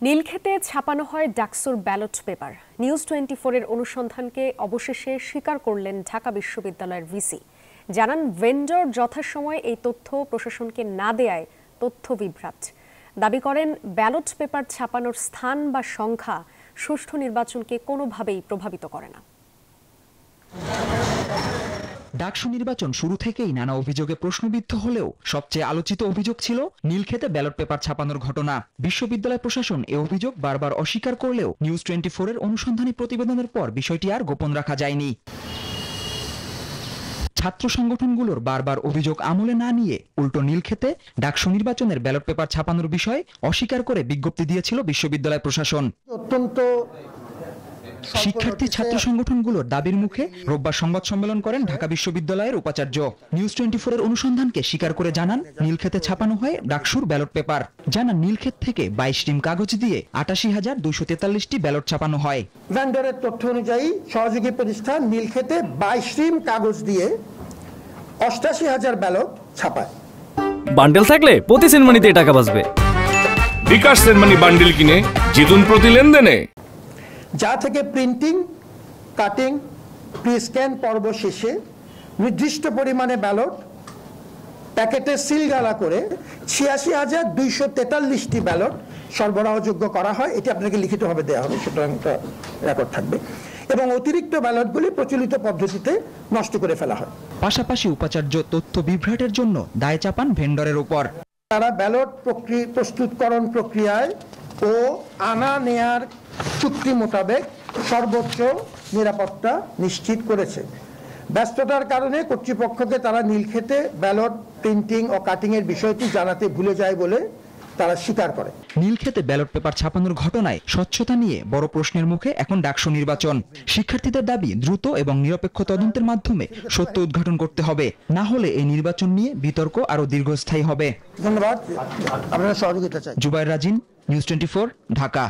নীলক্ষেতে ছাপানো হয় ডাকসুর ব্যালট পেপার। নিউজ 24-এর অনুসন্ধানকে অবশেষে স্বীকার করলেন ঢাকা বিশ্ববিদ্যালয়ের ভিসি। জানান, ভেন্ডর যথাসময়ে এই তথ্য প্রশাসনকে না দেয়ায় তথ্য বিভ্রাট। দাবি করেন, ব্যালট পেপার ছাপানোর স্থান বা সংখ্যা সুষ্ঠু নির্বাচনকে কোনোভাবেই প্রভাবিত করে না। ডাকসু নির্বাচন শুরু থেকেই নানা অভিযোগে প্রশ্নবিদ্ধ হলেও সবচেয়ে আলোচিত অভিযোগ ছিল নীলক্ষেতে ব্যালট পেপার ছাপানোর ঘটনা। বিশ্ববিদ্যালয় প্রশাসন এ অভিযোগ বারবার অস্বীকার করলেও নিউজ 24-এর অনুসন্ধানী প্রতিবেদনের পর বিষয়টি আর গোপন রাখা যায়নি। ছাত্র সংগঠনগুলোর বারবার অভিযোগ আমলে না নিয়ে উল্টো নীলক্ষেতে ডাকসু নির্বাচনের ব্যালট পেপার ছাপানোর বিষয় অস্বীকার করে বিজ্ঞপ্তি দিয়েছিল বিশ্ববিদ্যালয় প্রশাসন। অত্যন্ত শিক্ষার্থী ছাত্র সংগঠনগুলোর দাবির মুখে রোববার সংবাদ সম্মেলন করেন ঢাকা বিশ্ববিদ্যালয়ের উপাচার্য। নিউজ 24-এর অনুসন্ধানকে স্বীকার করে জানান, নীলক্ষেতে ছাপানো হয় ডাকসুর ব্যালট পেপার। জানান, নীলক্ষেত থেকে 22 টিম কাগজ দিয়ে ৮৮,২৪৩টি ব্যালট ছাপানো হয়। ভেন্ডরের তথ্য অনুযায়ী সহযোগী প্রতিষ্ঠান নীলক্ষেতে 22 টিম কাগজ দিয়ে ৮৮,০০০ ব্যালট ছাপায়। বান্ডেল থাকলে প্রতি সেনমানিতে টাকা বাঁচবে। বিকাশ সেনমানি বান্ডেল কিনে জিতুন প্রতি লেনদেনে। যা থেকে প্রিন্টিং, কাটিং, প্রি-স্ক্যান পর্ব শেষে নির্দিষ্ট পরিমাণে ব্যালট প্যাকেটে সিলগালা করে ৮৬,২৪৩টি ব্যালট সরবরাহযোগ্য করা হয়। এটি আপনাকে লিখিতভাবে দেওয়া হবে, সুতরাং একটা রেকর্ড থাকবে। এবং অতিরিক্ত ব্যালটগুলি প্রচলিত পদ্ধতিতে নষ্ট করে ফেলা হয়। পাশাপাশি উপাচার্য তথ্য বিভ্রাটের জন্য দায় চাপান ভেন্ডরের উপর। তারা ব্যালট প্রস্তুতকরণ প্রক্রিয়ায় ও আনা নেয়ার চুক্তি মোতাবেক সর্বোচ্চ নিরাপত্তা নিশ্চিত করেছে। ব্যস্ততার কারণে কর্তৃপক্ষকে তারা নীলক্ষেতে ব্যালট প্রিন্টিং ও কাটিং এর বিষয়টি জানাতে ভুলে যায় বলে তারা স্বীকার করে। নীলক্ষেতে ব্যালট পেপার ছাপানোর ঘটনায় স্বচ্ছতা নিয়ে বড় প্রশ্নের মুখে এখন ডাকসু নির্বাচন। শিক্ষার্থীদের দাবি, দ্রুত এবং নিরপেক্ষ তদন্তের মাধ্যমে সত্য উদ্ঘাটন করতে হবে, না হলে এই নির্বাচন নিয়ে বিতর্ক আরো দীর্ঘস্থায়ী হবে। ধন্যবাদ, আপনারা সহযোগিতা চাই। জুবায়ের রাজিন, নিউজ 24, ঢাকা।